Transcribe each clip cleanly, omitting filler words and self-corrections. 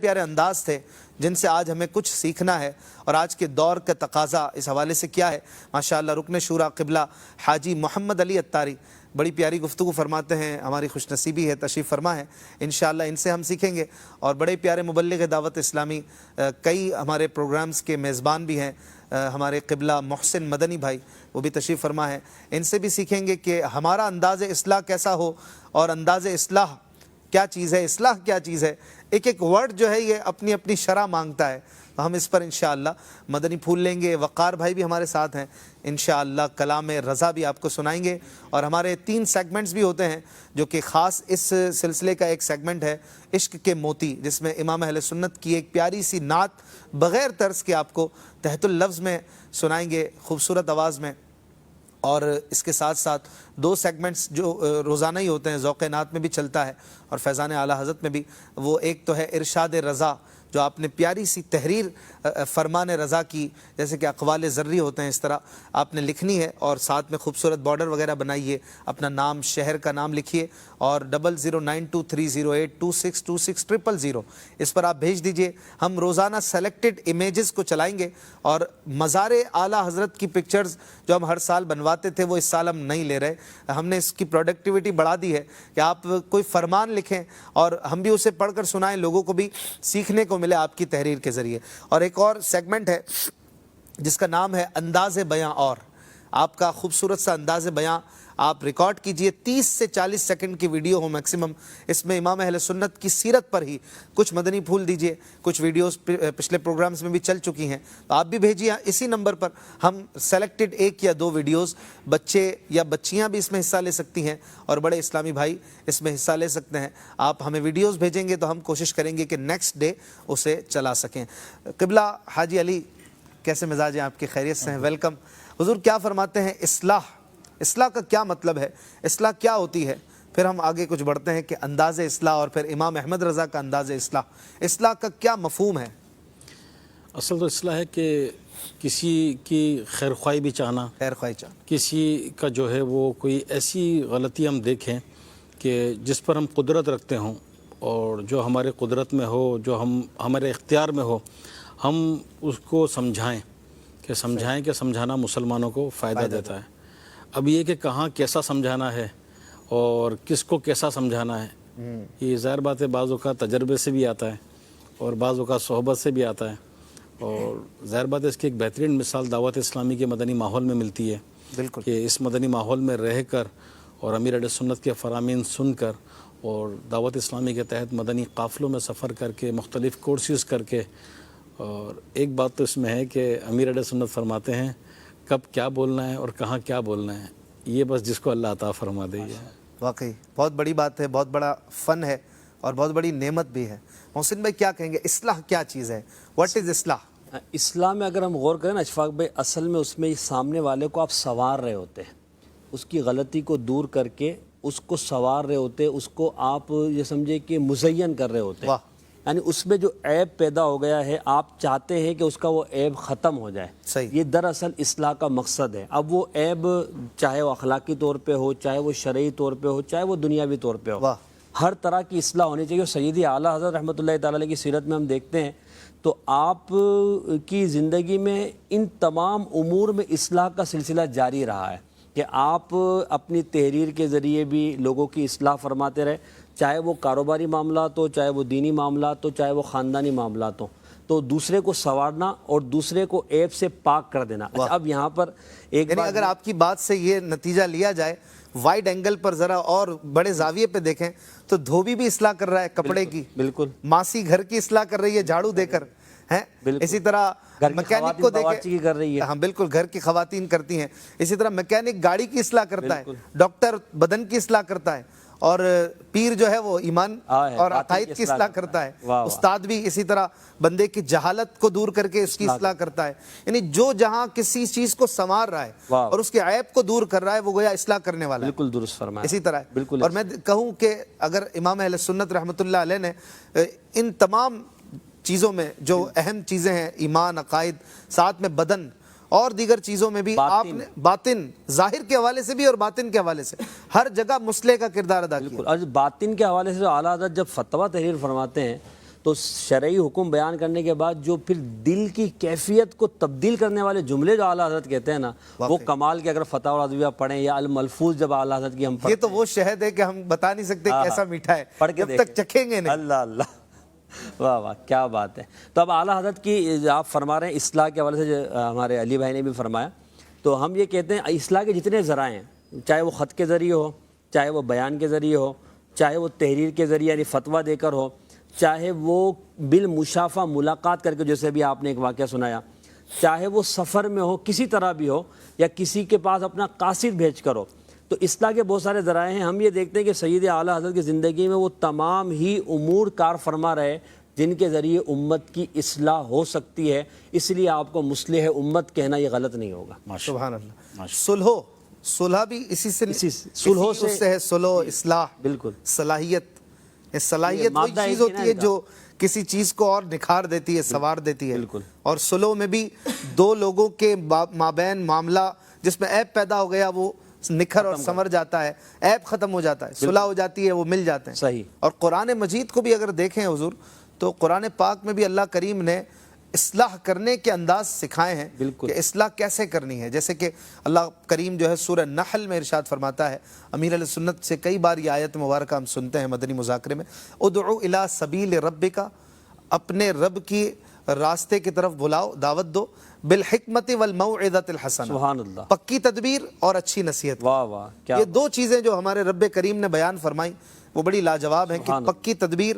پیارے انداز تھے جن سے آج ہمیں کچھ سیکھنا ہے اور آج کے دور کا تقاضا اس حوالے سے کیا ہے۔ ماشاءاللہ رکن شورا قبلہ حاجی محمد علی اتاری بڑی پیاری گفتگو فرماتے ہیں، ہماری خوش نصیبی ہے تشریف فرما ہے، انشاءاللہ ان سے ہم سیکھیں گے۔ اور بڑے پیارے مبلغ دعوت اسلامی کئی ہمارے پروگرامز کے میزبان بھی ہیں، ہمارے قبلہ محسن مدنی بھائی وہ بھی تشریف فرما ہے، ان سے بھی سیکھیں گے کہ ہمارا انداز اصلاح کیسا ہو اور انداز اصلاح کیا چیز ہے، اصلاح کیا چیز ہے۔ ایک ایک ورڈ جو ہے یہ اپنی اپنی شرح مانگتا ہے، تو ہم اس پر انشاءاللہ مدنی پھول لیں گے۔ وقار بھائی بھی ہمارے ساتھ ہیں، انشاءاللہ کلام رضا بھی آپ کو سنائیں گے۔ اور ہمارے 3 سیگمنٹس بھی ہوتے ہیں جو کہ خاص اس سلسلے کا ایک سیگمنٹ ہے عشق کے موتی، جس میں امام اہل سنت کی ایک پیاری سی نعت بغیر طرز کے آپ کو تحت اللفظ میں سنائیں گے، خوبصورت آواز میں۔ اور اس کے ساتھ ساتھ 2 سیگمنٹس جو روزانہ ہی ہوتے ہیں، ذوق نعت میں بھی چلتا ہے اور فیضان اعلیٰ حضرت میں بھی، وہ ایک تو ہے ارشاد رضا، جو آپ نے پیاری سی تحریر فرمان رضا کی، جیسے کہ اقوال ذری ہوتے ہیں اس طرح آپ نے لکھنی ہے اور ساتھ میں خوبصورت بارڈر وغیرہ بنائیے، اپنا نام، شہر کا نام لکھیے اور 00923082626000 اس پر آپ بھیج دیجئے۔ ہم روزانہ سیلیکٹڈ امیجز کو چلائیں گے اور مزار اعلیٰ حضرت کی پکچرز جو ہم ہر سال بنواتے تھے وہ اس سال ہم نہیں لے رہے، ہم نے اس کی پروڈکٹیوٹی بڑھا دی ہے کہ آپ کوئی فرمان لکھیں اور ہم بھی اسے پڑھ کر سنائیں، لوگوں کو بھی سیکھنے کو ملے آپ کی تحریر کے ذریعے۔ اور ایک اور سیگمنٹ ہے جس کا نام ہے انداز بیاں، اور آپ کا خوبصورت سا انداز بیاں آپ ریکارڈ کیجئے، 30 سے 40 سیکنڈ کی ویڈیو ہو میکسیمم، اس میں امام اہل سنت کی سیرت پر ہی کچھ مدنی پھول دیجئے، کچھ ویڈیوز پچھلے پروگرامز میں بھی چل چکی ہیں تو آپ بھی بھیجیے اسی نمبر پر۔ ہم سیلیکٹڈ 1 یا 2 ویڈیوز، بچے یا بچیاں بھی اس میں حصہ لے سکتی ہیں اور بڑے اسلامی بھائی اس میں حصہ لے سکتے ہیں۔ آپ ہمیں ویڈیوز بھیجیں گے تو ہم کوشش کریں گے کہ نیکسٹ ڈے اسے چلا سکیں۔ قبلہ حاجی علی، کیسے مزاج ہیں آپ کے؟ خیریت سے ہیں؟ ویلکم۔ حضور کیا فرماتے ہیں اصلاح کا کیا مطلب ہے، اصلاح کیا ہوتی ہے؟ پھر ہم آگے کچھ بڑھتے ہیں کہ انداز اصلاح اور پھر امام احمد رضا کا انداز اصلاح کا کیا مفہوم ہے؟ اصل تو اصلاح ہے کہ کسی کی خیر خواہی بھی چاہنا، کسی کا جو ہے وہ کوئی ایسی غلطی ہم دیکھیں کہ جس پر ہم قدرت رکھتے ہوں اور جو ہمارے قدرت میں ہو، جو ہمارے اختیار میں ہو، ہم اس کو سمجھائیں کہ سمجھانا مسلمانوں کو فائدہ دیتا ہے۔ اب یہ کہ کہاں کیسا سمجھانا ہے اور کس کو کیسا سمجھانا ہے، یہ ظاہر بات ہے بعض اوقات تجربے سے بھی آتا ہے اور بعض اوقات صحبت سے بھی آتا ہے، اور ظاہر بات ہے اس کی ایک بہترین مثال دعوت اسلامی کے مدنی ماحول میں ملتی ہے۔ بالکل کہ اس مدنی ماحول میں رہ کر اور امیر اہل سنت کے فرامین سن کر اور دعوت اسلامی کے تحت مدنی قافلوں میں سفر کر کے مختلف کورسز کر کے، اور ایک بات تو اس میں ہے کہ امیر اہل سنت فرماتے ہیں کب کیا بولنا ہے اور کہاں کیا بولنا ہے، یہ بس جس کو اللہ عطا فرما دے۔ واقعی بہت بڑی بات ہے، بہت بڑا فن ہے اور بہت بڑی نعمت بھی ہے۔ محسن بھائی کیا کہیں گے، اصلاح کیا چیز ہے؟ واٹ از اصلاح؟ اصلاح میں اگر ہم غور کریں نا اشفاق بھائی، اصل میں اس میں سامنے والے کو آپ سنوار رہے ہوتے ہیں، اس کی غلطی کو دور کر کے اس کو سنوار رہے ہوتے ہیں، اس کو آپ یہ سمجھے کہ مزین کر رہے ہوتے ہیں، یعنی اس میں جو عیب پیدا ہو گیا ہے آپ چاہتے ہیں کہ اس کا وہ عیب ختم ہو جائے۔ صحیح۔ یہ دراصل اصلاح کا مقصد ہے۔ اب وہ عیب چاہے وہ اخلاقی طور پہ ہو، چاہے وہ شرعی طور پہ ہو، چاہے وہ دنیاوی طور پہ ہو، ہر طرح کی اصلاح ہونی چاہیے۔ سیدی اعلیٰ حضرت رحمۃ اللہ تعالی علیہ کی سیرت میں ہم دیکھتے ہیں تو آپ کی زندگی میں ان تمام امور میں اصلاح کا سلسلہ جاری رہا ہے کہ آپ اپنی تحریر کے ذریعے بھی لوگوں کی اصلاح فرماتے رہے، چاہے وہ کاروباری معاملات ہو، چاہے وہ دینی معاملات ہو، چاہے وہ خاندانی معاملات ہوں، تو دوسرے کو سنوارنا اور دوسرے کو عیب سے پاک کر دینا۔ اچھا، اب یہاں پر ایک یعنی اگر آپ کی بات سے یہ نتیجہ لیا جائے، وائڈ اینگل پر ذرا اور بڑے زاویے پہ دیکھیں تو دھوبی بھی اصلاح کر رہا ہے کپڑے کی، بالکل، ماسی گھر کی اصلاح کر رہی ہے جھاڑو دے کر، اسی طرح میکینک کو دیکھیں، کر رہی ہے، ہاں بالکل گھر کی خواتین کرتی ہیں، اسی طرح میکینک گاڑی کی اصلاح کرتا ہے، ڈاکٹر بدن کی اصلاح کرتا ہے، اور پیر جو ہے وہ ایمان اور عقائد کی اصلاح کرتا ہے، استاد بھی اسی طرح بندے کی جہالت کو دور کر کے اس کی اصلاح کرتا ہے۔ یعنی جو جہاں کسی چیز کو سنوار رہا ہے اور اس کے عیب کو دور کر رہا ہے وہ گویا اصلاح کرنے والا ہے۔ بالکل درست فرمایا، اسی طرح بالکل۔ اور میں کہوں کہ اگر امام اہل سنت رحمۃ اللہ علیہ نے ان تمام چیزوں میں جو اہم چیزیں ہیں، ایمان، عقائد، ساتھ میں بدن اور دیگر چیزوں میں بھی آپ نے باطن، ظاہر کے حوالے سے بھی اور باطن کے حوالے سے ہر جگہ مصلح کا کردار ادا کیا۔ اور باطن کے حوالے سے اعلیٰ حضرت جب فتویٰ تحریر فرماتے ہیں تو تو شرعی حکم بیان کرنے کے بعد جو پھر دل کی کیفیت کو تبدیل کرنے والے جملے جو اعلیٰ حضرت کہتے ہیں نا، وہ کمال کے اگر فتح العدویہ پڑھیں یا الملفوظ جب اعلیٰ حضرت کی ہم یہ تو وہ شہد ہے کہ ہم بتا نہیں سکتے کیسا میٹھا ہے، پڑھ کے جب تک چکھیں گے نہیں۔ اللہ اللہ، واہ واہ کیا بات ہے۔ تو اب اعلیٰ حضرت کی آپ فرما رہے ہیں اصلاح کے حوالے سے، جو ہمارے علی بھائی نے بھی فرمایا، تو ہم یہ کہتے ہیں اصلاح کے جتنے ذرائع ہیں، چاہے وہ خط کے ذریعے ہو، چاہے وہ بیان کے ذریعے ہو، چاہے وہ تحریر کے ذریعے یعنی فتویٰ دے کر ہو، چاہے وہ بالمشافہ ملاقات کر کے جیسے بھی آپ نے ایک واقعہ سنایا، چاہے وہ سفر میں ہو کسی طرح بھی ہو، یا کسی کے پاس اپنا قاصد بھیج کر ہو، تو اصلاح کے بہت سارے ذرائع ہیں۔ ہم یہ دیکھتے ہیں کہ سید اعلیٰ حضرت کی زندگی میں وہ تمام ہی امور کار فرما رہے جن کے ذریعے امت کی اصلاح ہو سکتی ہے، اس لیے آپ کو مصلح امت کہنا یہ غلط نہیں ہوگا۔ سبحان اللہ۔ صلح بھی اسی سے، صلح سے ہے، صلح اصلاح، بالکل صلاحیت وہی چیز ہوتی ہے جو کسی چیز کو اور نکھار دیتی ہے، سوار دیتی ہے۔ اور صلح میں بھی دو لوگوں کے مابین معاملہ جس میں عیب پیدا ہو گیا وہ نکھر اور سنور جاتا ہے، عیب ختم ہو جاتا ہے، صلح ہو جاتی ہے، وہ مل جاتے ہیں۔ صحیح۔ اور قرآن مجید کو بھی اگر دیکھیں حضور تو قرآن پاک میں بھی اللہ کریم نے اصلاح کرنے کے انداز سکھائے ہیں کہ اصلاح کیسے کرنی ہے۔ جیسے کہ اللہ کریم جو ہے سورہ نحل میں ارشاد فرماتا ہے، امیر علیہ سنت سے کئی بار یہ آیت مبارکہ ہم سنتے ہیں مدنی مذاکرے میں، ادعو الی سبیل ربک، اپنے رب کی راستے کی طرف بلاؤ، دعوت دو، بالحکمت والموعظۃ الحسنہ، سبحان اللہ، پکی تدبیر اور اچھی نصیحت۔ واہ واہ کیا، یہ دو چیزیں جو ہمارے رب کریم نے بیان فرمائی وہ بڑی لاجواب ہیں، کہ پکی تدبیر،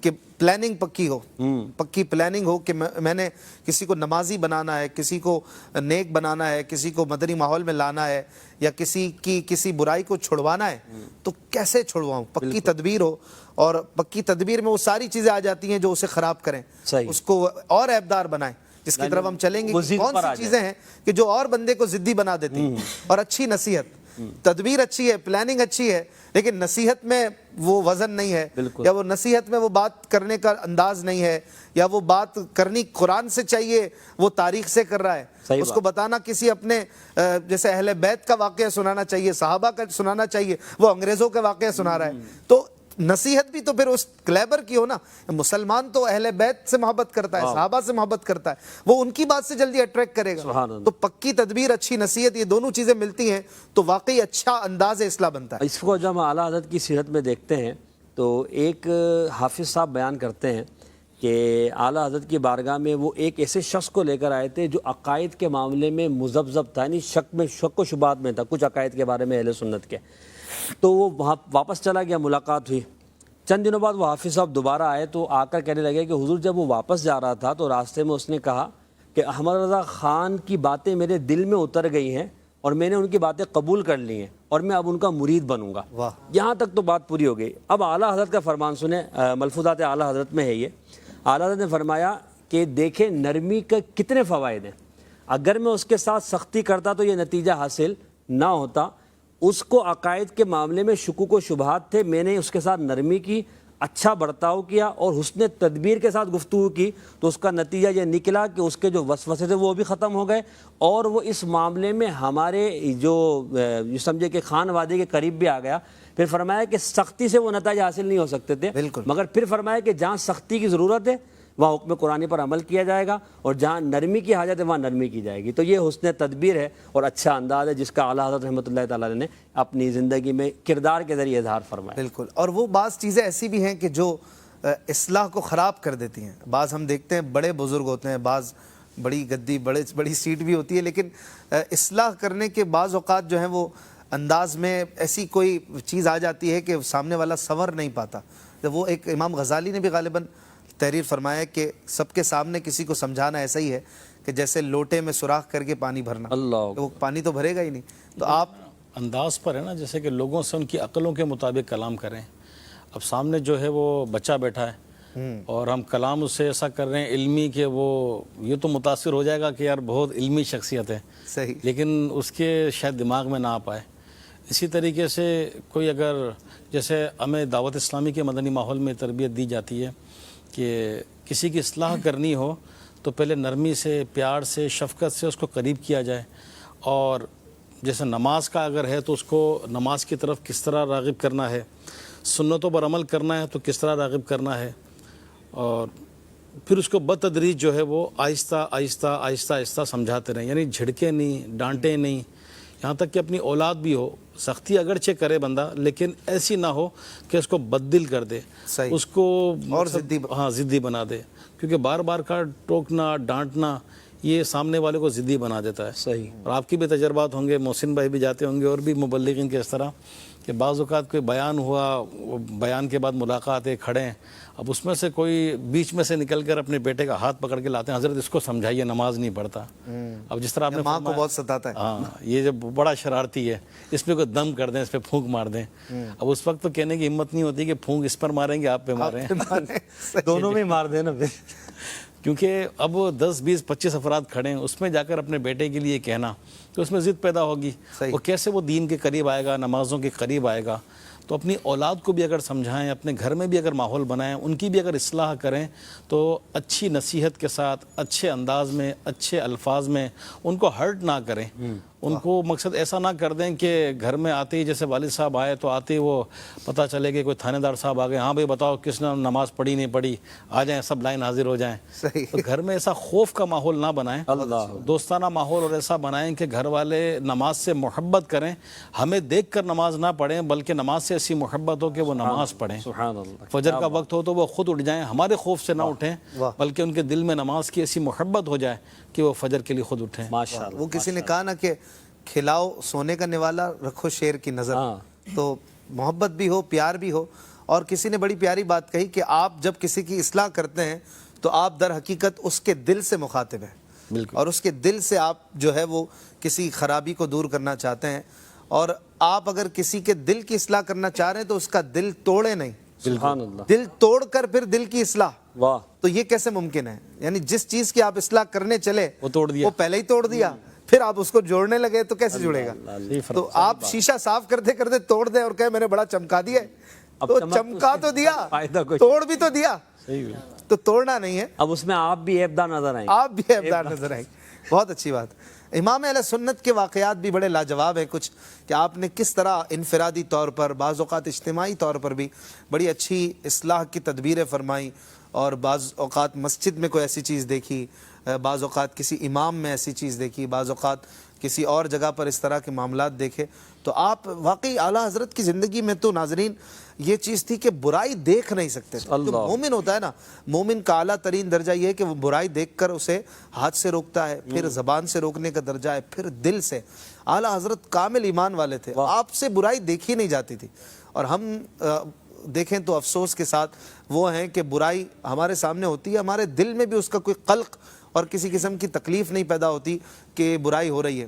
کہ پلاننگ پکی ہو، پکی پلاننگ ہو کہ میں نے کسی کو نمازی بنانا ہے، کسی کو نیک بنانا ہے، کسی کو مدنی ماحول میں لانا ہے، یا کسی برائی کو چھڑوانا ہے تو کیسے چھڑواؤں، پکی تدبیر ہو۔ اور پکی تدبیر میں وہ ساری چیزیں آ جاتی ہیں جو اسے خراب کریں، اس کو اور عیبدار بنائیں، جس کی طرف ہم چلیں گے کہ کون سی چیزیں ہیں کہ جو اور بندے کو ضدی بنا دیتی ہیں۔ اور اچھی نصیحت، تدبیر اچھی ہے، پلاننگ اچھی ہے، لیکن نصیحت میں وہ وزن نہیں ہے، یا وہ نصیحت میں وہ بات کرنے کا انداز نہیں ہے، یا وہ بات کرنی قرآن سے چاہیے وہ تاریخ سے کر رہا ہے، اس کو بتانا کسی اپنے جیسے اہل بیت کا واقعہ سنانا چاہیے، صحابہ کا سنانا چاہیے، وہ انگریزوں کا واقعہ سنا رہا ہے۔ تو نصیحت بھی تو پھر اس کلیبر کی ہو نا، مسلمان تو اہل بیت سے محبت کرتا ہے، صحابہ سے محبت کرتا ہے، وہ ان کی بات سے جلدی اٹریکٹ کرے گا۔ تو پکی تدبیر، اچھی نصیحت، یہ دونوں چیزیں ملتی ہیں تو واقعی اچھا انداز اصلاح بنتا ہے۔ اس کو جب ہم اعلیٰ حضرت کی سیرت میں دیکھتے ہیں تو ایک حافظ صاحب بیان کرتے ہیں کہ اعلیٰ حضرت کی بارگاہ میں وہ ایک ایسے شخص کو لے کر آئے تھے جو عقائد کے معاملے میں مذبذب تھا، یعنی شک و شبہات میں تھا کچھ عقائد کے بارے میں اہل سنت کے۔ تو وہ وہاں واپس چلا گیا، ملاقات ہوئی، چند دنوں بعد وہ حافظ صاحب دوبارہ آئے تو آ کر کہنے لگے کہ حضور جب وہ واپس جا رہا تھا تو راستے میں اس نے کہا کہ احمد رضا خان کی باتیں میرے دل میں اتر گئی ہیں اور میں نے ان کی باتیں قبول کر لی ہیں اور میں اب ان کا مرید بنوں گا۔ یہاں تک تو بات پوری ہو گئی۔ اب اعلیٰ حضرت کا فرمان سنیں، ملفوظات اعلیٰ حضرت میں ہے یہ۔ اعلیٰ حضرت نے فرمایا کہ دیکھیں نرمی کے کتنے فوائد ہیں، اگر میں اس کے ساتھ سختی کرتا تو یہ نتیجہ حاصل نہ ہوتا۔ اس کو عقائد کے معاملے میں شکوک و شبہات تھے، میں نے اس کے ساتھ نرمی کی، اچھا برتاؤ کیا اور حسن تدبیر کے ساتھ گفتگو کی، تو اس کا نتیجہ یہ نکلا کہ اس کے جو وسوسے تھے وہ بھی ختم ہو گئے، اور وہ اس معاملے میں ہمارے جو سمجھے کہ خان وادی کے قریب بھی آ گیا۔ پھر فرمایا کہ سختی سے وہ نتائج حاصل نہیں ہو سکتے تھے، مگر پھر فرمایا کہ جہاں سختی کی ضرورت ہے وہاں حکم قرآنی پر عمل کیا جائے گا، اور جہاں نرمی کی حاجت ہے وہاں نرمی کی جائے گی۔ تو یہ حسن تدبیر ہے اور اچھا انداز ہے جس کا اعلیٰ حضرت رحمۃ اللہ تعالیٰ نے اپنی زندگی میں کردار کے ذریعے اظہار فرمایا۔ بالکل۔ اور وہ بعض چیزیں ایسی بھی ہیں کہ جو اصلاح کو خراب کر دیتی ہیں۔ بعض ہم دیکھتے ہیں بڑے بزرگ ہوتے ہیں، بعض بڑی گدی، بڑی سیٹ بھی ہوتی ہے، لیکن اصلاح کرنے کے بعض اوقات جو ہیں وہ انداز میں ایسی کوئی چیز آ جاتی ہے کہ سامنے والا سنور نہیں پاتا۔ وہ ایک امام غزالی نے بھی غالباً تحریر فرمایا کہ سب کے سامنے کسی کو سمجھانا ایسا ہی ہے کہ جیسے لوٹے میں سوراخ کر کے پانی بھرنا، وہ پانی تو بھرے گا ہی نہیں۔ تو آپ انداز پر ہے نا، جیسے کہ لوگوں سے ان کی عقلوں کے مطابق کلام کریں۔ اب سامنے جو ہے وہ بچہ بیٹھا ہے اور ہم کلام اس سے ایسا کر رہے ہیں علمی کہ وہ یہ تو متاثر ہو جائے گا کہ یار بہت علمی شخصیت ہے، صحیح، لیکن اس کے شاید دماغ میں نہ آ پائے۔ اسی طریقے سے کوئی اگر جیسے ہمیں دعوت اسلامی کے مدنی ماحول میں تربیت دی جاتی ہے کہ کسی کی اصلاح کرنی ہو تو پہلے نرمی سے، پیار سے، شفقت سے اس کو قریب کیا جائے، اور جیسے نماز کا اگر ہے تو اس کو نماز کی طرف کس طرح راغب کرنا ہے، سنتوں پر عمل کرنا ہے تو کس طرح راغب کرنا ہے، اور پھر اس کو بتدریج جو ہے وہ آہستہ آہستہ آہستہ آہستہ سمجھاتے رہیں، یعنی جھڑکے نہیں، ڈانٹے نہیں، یہاں تک کہ اپنی اولاد بھی ہو سختی اگرچہ کرے بندہ لیکن ایسی نہ ہو کہ اس کو بددل کر دے، صحیح، اس کو اور ضدی بنا دے، کیونکہ بار بار کا ٹوکنا ڈانٹنا یہ سامنے والے کو ضدی بنا دیتا ہے۔ صحیح۔ اور آپ کی بھی تجربات ہوں گے، محسن بھائی بھی جاتے ہوں گے اور بھی مبلغین کے اس طرح کہ بعض اوقات کوئی بیان ہوا، وہ بیان کے بعد ملاقات ہے، کھڑے ہیں، اب اس میں سے کوئی بیچ میں سے نکل کر اپنے بیٹے کا ہاتھ پکڑ کے لاتے ہیں، حضرت اس کو سمجھائیے نماز نہیں پڑھتا۔ اب جس طرح آپ نے ماں کو بہت ستاتا ہے، ہاں یہ جو بڑا شرارتی ہے، اس پہ کوئی دم کر دیں، اس پہ پھونک مار دیں، اب اس وقت تو کہنے کی ہمت نہیں ہوتی کہ پھونک اس پر ماریں گے آپ پہ ماریں، دونوں میں مار دینا پھر، کیونکہ اب 10 20 25 افراد کھڑے ہیں، اس میں جا کر اپنے بیٹے کے لیے کہنا تو اس میں ضد پیدا ہوگی، وہ کیسے وہ دین کے قریب آئے گا، نمازوں کے قریب آئے گا۔ تو اپنی اولاد کو بھی اگر سمجھائیں، اپنے گھر میں بھی اگر ماحول بنائیں، ان کی بھی اگر اصلاح کریں تو اچھی نصیحت کے ساتھ، اچھے انداز میں، اچھے الفاظ میں ان کو ہرٹ نہ کریں، ان کو مقصد ایسا نہ کر دیں کہ گھر میں آتے ہی جیسے والد صاحب آئے تو آتے ہی وہ پتہ چلے کہ کوئی تھانے دار صاحب آ گئے، ہاں بھائی بتاؤ کس نے نماز پڑھی نہیں پڑھی، آ جائیں سب لائن حاضر ہو جائیں۔ تو گھر میں ایسا خوف کا ماحول نہ بنائیں، دوستانہ ماحول اور ایسا بنائیں کہ گھر والے نماز سے محبت کریں، ہمیں دیکھ کر نماز نہ پڑھیں بلکہ نماز سے ایسی محبت ہو کہ وہ نماز پڑھیں، سبحان اللہ، فجر کا وقت ہو تو وہ خود اٹھ جائیں، ہمارے خوف سے نہ اٹھیں بلکہ ان کے دل میں نماز کی ایسی محبت ہو جائے کہ وہ فجر کے لیے خود اٹھیں۔ ماشاءاللہ۔ وہ کسی نے کہا نا کہ کھلاؤ سونے کا نوالا، رکھو شیر کی نظر، تو محبت بھی ہو، پیار بھی ہو۔ اور کسی نے بڑی پیاری بات کہی کہ آپ جب کسی کی اصلاح کرتے ہیں تو آپ در حقیقت اس کے دل سے مخاطب ہیں، بالکل، اور اس کے دل سے آپ جو ہے وہ کسی خرابی کو دور کرنا چاہتے ہیں، اور آپ اگر کسی کے دل کی اصلاح کرنا چاہ رہے ہیں تو اس کا دل توڑے نہیں، سبحان اللہ، دل توڑ کر پھر دل کی اصلاح، واہ، تو یہ کیسے ممکن ہے؟ یعنی جس چیز کی آپ اصلاح کرنے چلے وہ توڑ دیا، وہ پہلے ہی توڑ دیا، پھر آپ اس کو جوڑنے لگے تو کیسے جڑے گا؟ تو آپ شیشہ صاف کرتے کرتے توڑ دیں اور کہیں میں نے بڑا چمکا دیا ہے، تو چمکا تو دیا، توڑ بھی تو دیا، تو توڑنا نہیں ہے۔ اب اس میں آپ بھی عیبدار نظر آئیں، آپ بھی عیبدار نظر آئیں، بہت اچھی بات۔ امام اہل سنت کے واقعات بھی بڑے لاجواب ہیں کچھ، کہ آپ نے کس طرح انفرادی طور پر، بعض اوقات اجتماعی طور پر بھی بڑی اچھی اصلاح کی تدبیریں فرمائیں، اور بعض اوقات مسجد میں کوئی ایسی چیز دیکھی، بعض اوقات کسی امام میں ایسی چیز دیکھی، بعض اوقات کسی اور جگہ پر اس طرح کے معاملات دیکھے، تو آپ واقعی اعلیٰ حضرت کی زندگی میں تو ناظرین یہ چیز تھی کہ برائی دیکھ نہیں سکتے تھے۔ جو مومن ہوتا ہے نا، مومن کا اعلیٰ ترین درجہ یہ ہے کہ وہ برائی دیکھ کر اسے ہاتھ سے روکتا ہے، پھر زبان سے روکنے کا درجہ ہے، پھر دل سے۔ اعلیٰ حضرت کامل ایمان والے تھے، آپ سے برائی دیکھی نہیں جاتی تھی، اور ہم دیکھیں تو افسوس کے ساتھ وہ ہیں کہ برائی ہمارے سامنے ہوتی ہے، ہمارے دل میں بھی اس کا کوئی قلق اور کسی قسم کی تکلیف نہیں پیدا ہوتی کہ برائی ہو رہی ہے۔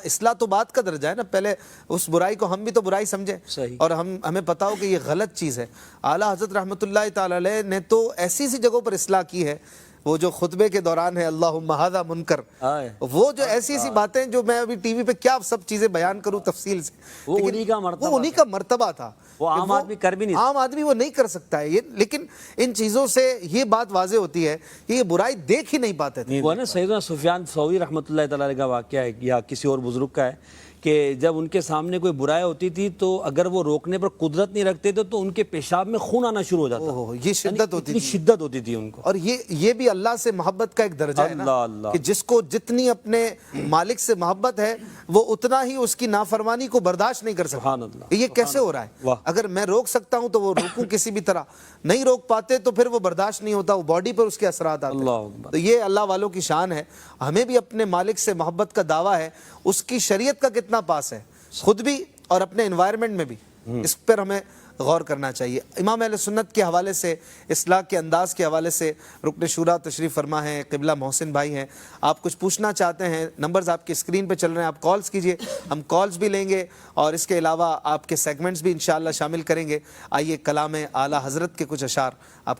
اصلاح تو بات کا درجہ ہے نا، پہلے اس برائی کو ہم بھی تو برائی سمجھیں اور ہمیں پتا ہو کہ یہ غلط چیز ہے۔ اعلیٰ حضرت رحمۃ اللہ تعالی علیہ نے تو ایسی جگہوں پر اصلاح کی ہے، وہ جو خطبے کے دوران ہے اللہم ھذا منکر، وہ جو ایسی باتیں جو میں ابھی ٹی وی پہ کیا سب چیزیں بیان کروں تفصیل سے، وہ انہی کا مرتبہ تھا، وہ عام آدمی کر بھی نہیں، عام آدمی وہ نہیں کر سکتا ہے یہ، لیکن ان چیزوں سے یہ بات واضح ہوتی ہے کہ یہ برائی دیکھ ہی نہیں پاتے تھے۔ وہ نا سیدنا سفیان ثوری رحمۃ اللہ تعالی علیہ کا واقعہ ہے، یا کسی اور بزرگ کا ہے، کہ جب ان کے سامنے کوئی برائی ہوتی تھی تو اگر وہ روکنے پر قدرت نہیں رکھتے تھے تو ان کے پیشاب میں خون آنا شروع ہو جاتا، یہ شدت ہوتی تھی، شدت ہوتی تھی ان کو۔ اور یہ بھی اللہ سے محبت کا ایک درجہ ہے نا، کہ جس کو جتنی اپنے مالک سے محبت ہے وہ اتنا ہی اس کی نافرمانی کو برداشت نہیں کر سکتا۔ یہ کیسے ہو رہا ہے؟ اگر میں روک سکتا ہوں تو وہ روکوں کسی بھی طرح، نہیں روک پاتے تو پھر وہ برداشت نہیں ہوتا، وہ باڈی پر اس کے اثرات آتے ہیں۔ تو یہ اللہ والوں کی شان ہے، ہمیں بھی اپنے مالک سے محبت کا دعویٰ ہے، اس کی شریعت کا کتنا پاس ہے، خود بھی اور اپنے انوائرمنٹ میں بھی، اس پر ہمیں غور کرنا چاہیے۔ امام اہل سنت کے حوالے سے، اصلاح کے انداز کے حوالے سے رکن شورا تشریف فرما ہیں، قبلہ محسن بھائی ہیں، آپ کچھ پوچھنا چاہتے ہیں، نمبرز آپ کی اسکرین پہ چل رہے ہیں، آپ کالز کیجئے، ہم کالز بھی لیں گے اور اس کے علاوہ آپ کے سیگمنٹس بھی انشاءاللہ شامل کریں گے۔ آئیے کلام اعلیٰ حضرت کے کچھ اشعار آپ کو